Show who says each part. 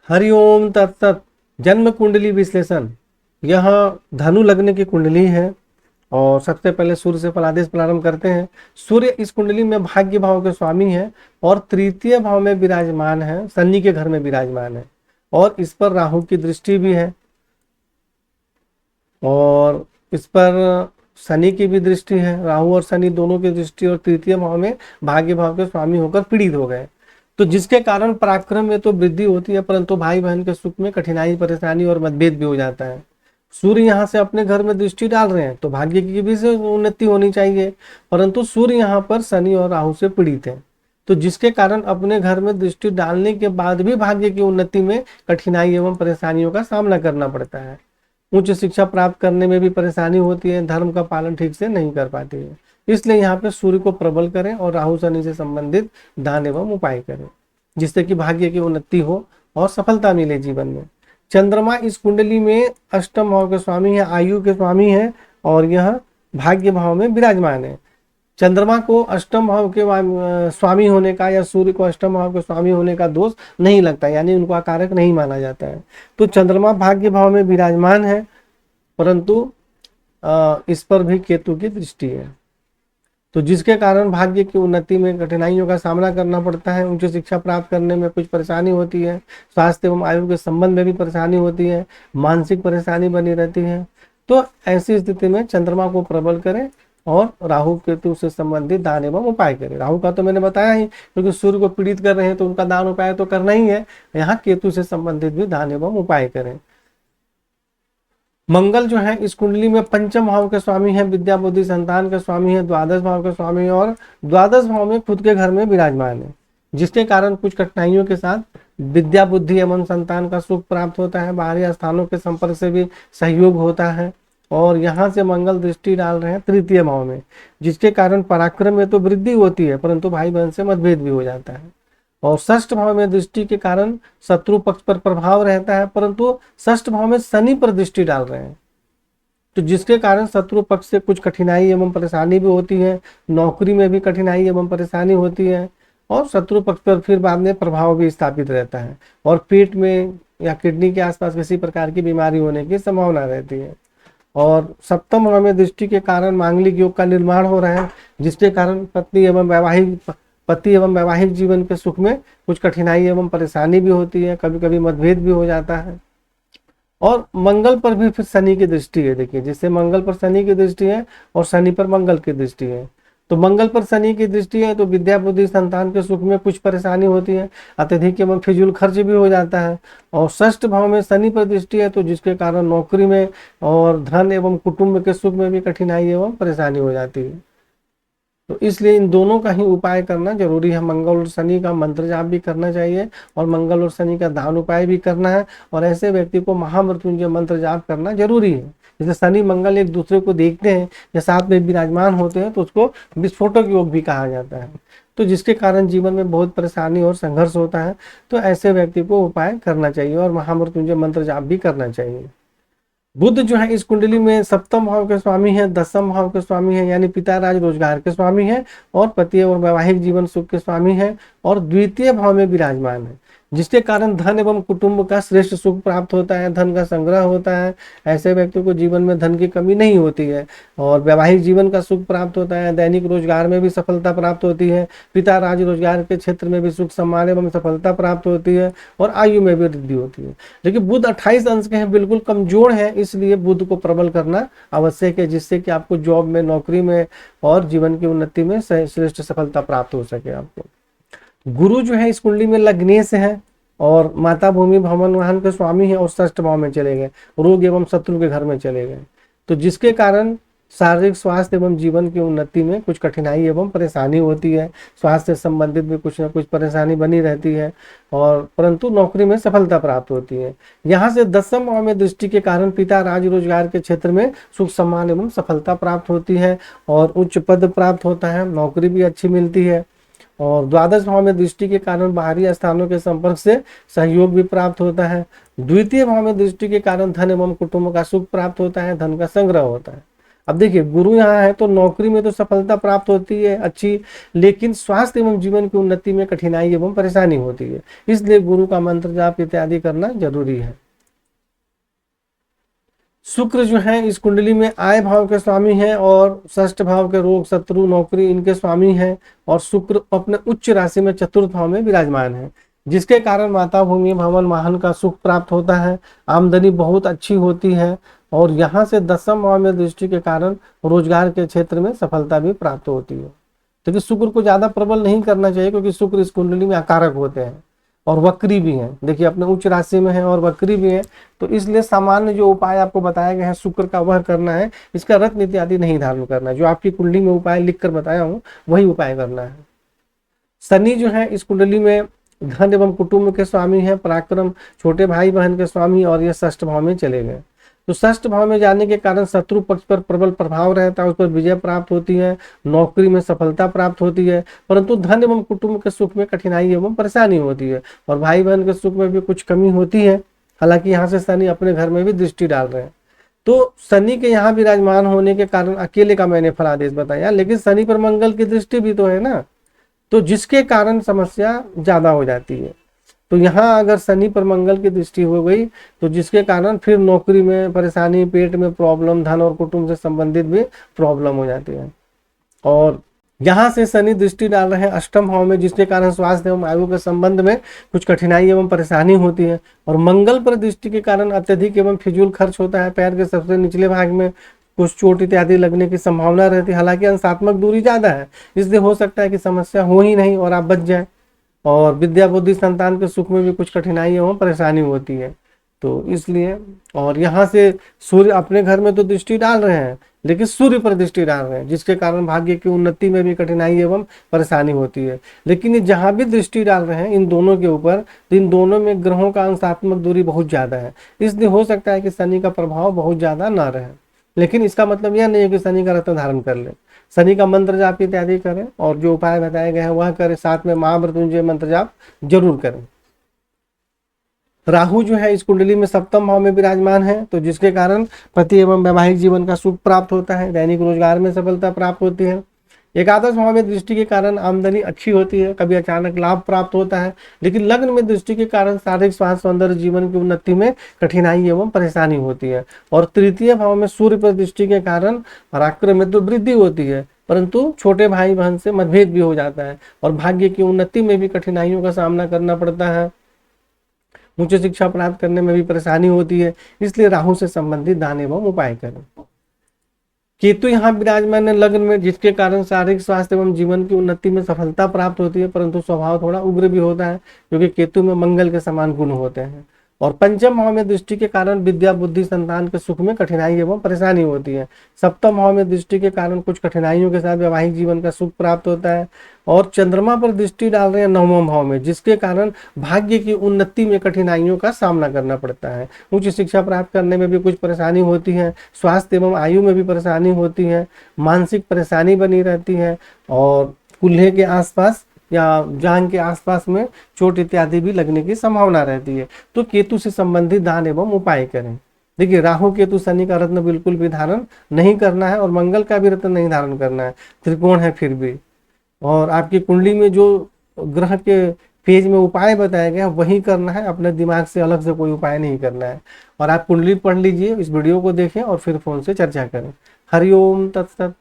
Speaker 1: हरिओम तत्सत। जन्म कुंडली विश्लेषण। यह धनु लग्न की कुंडली है और सबसे पहले सूर्य से फलादेश प्रारंभ करते हैं। सूर्य इस कुंडली में भाग्य भाव के स्वामी है और तृतीय भाव में विराजमान है, शनि के घर में विराजमान है और इस पर राहु की दृष्टि भी है और इस पर शनि की भी दृष्टि है। राहु और शनि दोनों की दृष्टि और तृतीय भाव में भाग्य भाव के स्वामी होकर पीड़ित हो गए, तो जिसके कारण पराक्रम में तो वृद्धि होती है परंतु भाई बहन के सुख में कठिनाई, परेशानी और मतभेद भी हो जाता है। सूर्य यहाँ से अपने घर में दृष्टि डाल रहे हैं तो भाग्य की भी से उन्नति होनी चाहिए, परंतु सूर्य यहाँ पर शनि और राहु से पीड़ित है, तो जिसके कारण अपने घर में दृष्टि डालने के बाद भी भाग्य की उन्नति में कठिनाई एवं परेशानियों का सामना करना पड़ता है। उच्च शिक्षा प्राप्त करने में भी परेशानी होती है, धर्म का पालन ठीक से नहीं कर पाती है। इसलिए यहाँ पे सूर्य को प्रबल करें और राहु शनि से संबंधित दान एवं उपाय करें, जिससे कि भाग्य की उन्नति हो और सफलता मिले जीवन में। चंद्रमा इस कुंडली में अष्टम भाव के स्वामी है, आयु के स्वामी है और यह भाग्य भाव में विराजमान है। चंद्रमा को अष्टम भाव के स्वामी होने का या सूर्य को अष्टम भाव के स्वामी होने का दोष नहीं लगता, यानी उनका कारक नहीं माना जाता है। तो चंद्रमा भाग्य भाव में विराजमान है परंतु इस पर भी केतु की दृष्टि है, तो जिसके कारण भाग्य की उन्नति में कठिनाइयों का सामना करना पड़ता है। उच्च शिक्षा प्राप्त करने में कुछ परेशानी होती है, स्वास्थ्य एवं आयु के संबंध में भी परेशानी होती है, मानसिक परेशानी बनी रहती है। तो ऐसी स्थिति में चंद्रमा को प्रबल करें और राहु केतु से संबंधित दान एवं उपाय करें। राहु का तो मैंने बताया ही, क्योंकि सूर्य को पीड़ित कर रहे हैं तो उनका दान उपाय तो करना ही है। यहाँ केतु से संबंधित भी दान एवं उपाय करें। मंगल जो है इस कुंडली में पंचम भाव के स्वामी है, विद्या बुद्धि संतान के स्वामी है, द्वादश भाव के स्वामी है और द्वादश भाव में खुद के घर में विराजमान है, जिसके कारण कुछ कठिनाइयों के साथ विद्या बुद्धि एवं संतान का सुख प्राप्त होता है। बाहरी स्थानों के संपर्क से भी सहयोग होता है और यहाँ से मंगल दृष्टि डाल रहे हैं तृतीय भाव में, जिसके कारण पराक्रम में तो वृद्धि होती है परंतु भाई बहन से मतभेद भी हो जाता है। और षष्ठ भाव में दृष्टि के कारण शत्रु पक्ष पर प्रभाव रहता है, परंतु षष्ठ भाव में शनि पर दृष्टि डाल रहे हैं, तो जिसके कारण शत्रु पक्ष से कुछ कठिनाई एवं परेशानी भी होती है। नौकरी में भी कठिनाई एवं परेशानी होती है और शत्रु पक्ष पर फिर बाद में प्रभाव भी स्थापित रहता है और पेट में या किडनी के आसपास किसी प्रकार की बीमारी होने की संभावना रहती है। और सप्तम भाव में दृष्टि के कारण मांगलिक योग का निर्माण हो रहा है, जिसके कारण पति एवं वैवाहिक जीवन के सुख में कुछ कठिनाई एवं परेशानी भी होती है, कभी कभी मतभेद भी हो जाता है। और मंगल पर भी फिर शनि की दृष्टि है, देखिए जिससे मंगल पर शनि की दृष्टि है और शनि पर मंगल की दृष्टि है, तो मंगल पर शनि की दृष्टि है तो विद्या बुद्धि संतान के सुख में कुछ परेशानी होती है, अत्यधिक एवं फिजूल खर्च भी हो जाता है। और षष्ठ भाव में शनि पर दृष्टि है तो जिसके कारण नौकरी में और धन एवं कुटुंब के सुख में भी कठिनाई एवं परेशानी हो जाती है। तो इसलिए इन दोनों का ही उपाय करना जरूरी है। मंगल और शनि का मंत्र जाप भी करना चाहिए और मंगल और शनि का दान उपाय भी करना है और ऐसे व्यक्ति को महामृत्युंजय मंत्र जाप करना जरूरी है। जैसे शनि मंगल एक दूसरे को देखते हैं या साथ में विराजमान होते हैं तो उसको विस्फोटक योग भी कहा जाता है, तो जिसके कारण जीवन में बहुत परेशानी और संघर्ष होता है। तो ऐसे व्यक्ति को उपाय करना चाहिए और महामृत्युंजय मंत्र जाप भी करना चाहिए। बुध जो है इस कुंडली में सप्तम भाव के स्वामी है, दसम भाव के स्वामी है, यानी पिता राज रोजगार के स्वामी है और पति और वैवाहिक जीवन सुख के स्वामी है और द्वितीय भाव में विराजमान है, जिसके कारण धन एवं कुटुंब का श्रेष्ठ सुख प्राप्त होता है, धन का संग्रह होता है। ऐसे व्यक्ति को जीवन में धन की कमी नहीं होती है और वैवाहिक जीवन का सुख प्राप्त होता है, दैनिक रोजगार में भी सफलता प्राप्त होती है, पिता राज रोजगार के क्षेत्र में भी सुख सम्मान एवं सफलता प्राप्त होती है और आयु में भी वृद्धि होती है। लेकिन बुध 28 अंश के हैं, बिल्कुल कमजोर है, इसलिए बुध को प्रबल करना आवश्यक है, जिससे कि आपको जॉब में, नौकरी में और जीवन की उन्नति में श्रेष्ठ सफलता प्राप्त हो सके आपको। गुरु जो है इस कुंडली में लग्नेश है और माता भूमि भवन वाहन के स्वामी है और षष्ठ भाव में चले गए, रोग एवं शत्रु के घर में चले गए, तो जिसके कारण शारीरिक स्वास्थ्य एवं जीवन की उन्नति में कुछ कठिनाई एवं परेशानी होती है। स्वास्थ्य से संबंधित भी कुछ न कुछ परेशानी बनी रहती है और परंतु नौकरी में सफलता प्राप्त होती है। यहाँ से दसम भाव में दृष्टि के कारण पिता राज रोजगार के क्षेत्र में सुख सम्मान एवं सफलता प्राप्त होती है और उच्च पद प्राप्त होता है, नौकरी भी अच्छी मिलती है। और द्वादश भाव में दृष्टि के कारण बाहरी स्थानों के संपर्क से सहयोग भी प्राप्त होता है। द्वितीय भाव में दृष्टि के कारण धन एवं कुटुंब का सुख प्राप्त होता है, धन का संग्रह होता है। अब देखिए गुरु यहाँ है तो नौकरी में तो सफलता प्राप्त होती है अच्छी, लेकिन स्वास्थ्य एवं जीवन की उन्नति में कठिनाई एवं परेशानी होती है, इसलिए गुरु का मंत्र जाप इत्यादि करना जरूरी है। शुक्र जो है इस कुंडली में आय भाव के स्वामी है और षष्ठ भाव के रोग शत्रु नौकरी इनके स्वामी है, और शुक्र अपने उच्च राशि में चतुर्थ भाव में विराजमान है, जिसके कारण माता भूमि भवन वाहन का सुख प्राप्त होता है, आमदनी बहुत अच्छी होती है, और यहाँ से दसम भाव में दृष्टि के कारण रोजगार के क्षेत्र में सफलता भी प्राप्त होती है। देखिए शुक्र को ज्यादा प्रबल नहीं करना चाहिए, क्योंकि शुक्र इस कुंडली में अकारक होते हैं और वक्री भी हैं। देखिए अपने उच्च राशि में है और वक्री भी है, तो इसलिए सामान्य जो उपाय आपको बताया गया है शुक्र का वह करना है, इसका रत्न इत्यादि नहीं धारण करना है। जो आपकी कुंडली में उपाय लिख कर बताया हूँ वही उपाय करना है। शनि जो है इस कुंडली में धन एवं कुटुंब के स्वामी है, पराक्रम छोटे भाई बहन के स्वामी, और ये षष्ठ भाव में चले गए। तो षष्ठ भाव में जाने के कारण शत्रु पक्ष पर प्रबल प्रभाव रहता है, उस पर विजय प्राप्त होती है, नौकरी में सफलता प्राप्त होती है, परंतु धन एवं कुटुंब के सुख में कठिनाई एवं परेशानी होती है, और भाई बहन के सुख में भी कुछ कमी होती है। हालांकि यहाँ से शनि अपने घर में भी दृष्टि डाल रहे हैं। तो शनि के यहाँ विराजमान होने के कारण अकेले का मैंने फलादेश बताया, लेकिन शनि पर मंगल की दृष्टि भी तो है ना, तो जिसके कारण समस्या ज्यादा हो जाती है। तो यहाँ अगर शनि पर मंगल की दृष्टि हो गई तो जिसके कारण फिर नौकरी में परेशानी, पेट में प्रॉब्लम, धन और कुटुंब से संबंधित भी प्रॉब्लम हो जाती है। और यहाँ से शनि दृष्टि डाल रहे हैं अष्टम भाव में, जिसके कारण स्वास्थ्य एवं आयु के संबंध में कुछ कठिनाई एवं परेशानी होती है, और मंगल पर दृष्टि के कारण अत्यधिक एवं फिजूल खर्च होता है, पैर के सबसे निचले भाग में कुछ चोट इत्यादि लगने की संभावना रहती है। हालांकि अंशात्मक दूरी ज्यादा है, इसलिए हो सकता है कि समस्या हो ही नहीं और आप बच जाए। और विद्या बुद्धि संतान के सुख में भी कुछ कठिनाई एवं परेशानी होती है, तो इसलिए। और यहाँ से सूर्य अपने घर में तो दृष्टि डाल रहे हैं, लेकिन सूर्य पर दृष्टि डाल रहे हैं, जिसके कारण भाग्य की उन्नति में भी कठिनाई एवं परेशानी होती है। लेकिन ये जहाँ भी दृष्टि डाल रहे हैं इन दोनों के ऊपर, तो इन दोनों में ग्रहों का अंशात्मक दूरी बहुत ज्यादा है, इसलिए हो सकता है कि शनि का प्रभाव बहुत ज्यादा ना रहे। लेकिन इसका मतलब यह नहीं है कि शनि का रत्न धारण कर ले। शनि का मंत्र जाप इत्यादि करें, और जो उपाय बताए गए हैं वह करें, साथ में महामृत्युंजय मंत्र जाप जरूर करें। राहु जो है इस कुंडली में सप्तम भाव में विराजमान है, तो जिसके कारण पति एवं वैवाहिक जीवन का सुख प्राप्त होता है, दैनिक रोजगार में सफलता प्राप्त होती है। एकादश भाव में दृष्टि के कारण आमदनी अच्छी होती है, कभी अचानक लाभ प्राप्त होता है, लेकिन लग्न में दृष्टि के कारण शारीरिक स्वास्थ्य सौंदर्य जीवन की उन्नति में कठिनाई एवं परेशानी होती है। और तृतीय भाव में सूर्य पर दृष्टि के कारण पराक्रम में तो वृद्धि होती है, परंतु छोटे भाई बहन से मतभेद भी हो जाता है, और भाग्य की उन्नति में भी कठिनाइयों का सामना करना पड़ता है, उच्च शिक्षा प्राप्त करने में भी परेशानी होती है। इसलिए राहु से संबंधित दान एवं उपाय करें। केतु यहाँ विराजमान है लग्न में, जिसके कारण शारीरिक स्वास्थ्य एवं जीवन की उन्नति में सफलता प्राप्त होती है, परंतु स्वभाव थोड़ा उग्र भी होता है, क्योंकि केतु में मंगल के समान गुण होते हैं। और पंचम भाव में दृष्टि के कारण विद्या बुद्धि संतान के सुख में कठिनाई एवं परेशानी होती है। सप्तम भाव में दृष्टि के कारण कुछ कठिनाइयों के साथ वैवाहिक जीवन का सुख प्राप्त होता है। और चंद्रमा पर दृष्टि डाल रहे हैं नवम भाव में, जिसके कारण भाग्य की उन्नति में कठिनाइयों का सामना करना पड़ता है, उच्च शिक्षा प्राप्त करने में भी कुछ परेशानी होती है, स्वास्थ्य एवं आयु में भी परेशानी होती है, मानसिक परेशानी बनी रहती है, और कूल्हे के आसपास या जांघ के आसपास में चोट इत्यादि भी लगने की संभावना रहती है। तो केतु से संबंधित दान एवं उपाय करें। देखिए राहु केतु शनि का रत्न बिल्कुल भी धारण नहीं करना है, और मंगल का भी रत्न नहीं धारण करना है, त्रिकोण है फिर भी। और आपकी कुंडली में जो ग्रह के पेज में उपाय बताया गया वही करना है, अपने दिमाग से अलग से कोई उपाय नहीं करना है। और आप कुंडली पढ़ लीजिए, इस वीडियो को देखें और फिर फोन से चर्चा करें। हरिओम तत्सत।